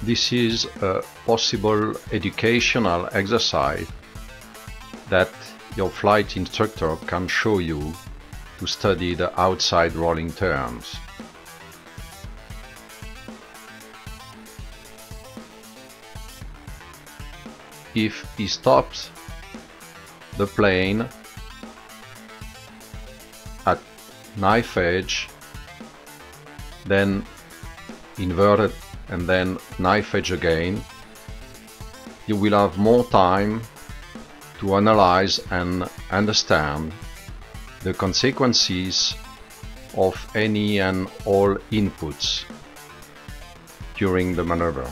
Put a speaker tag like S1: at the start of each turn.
S1: This is a possible educational exercise that your flight instructor can show you to study the outside rolling turns. If he stops the plane at knife edge, then inverted and then knife edge again, you will have more time to analyze and understand the consequences of any and all inputs during the maneuver.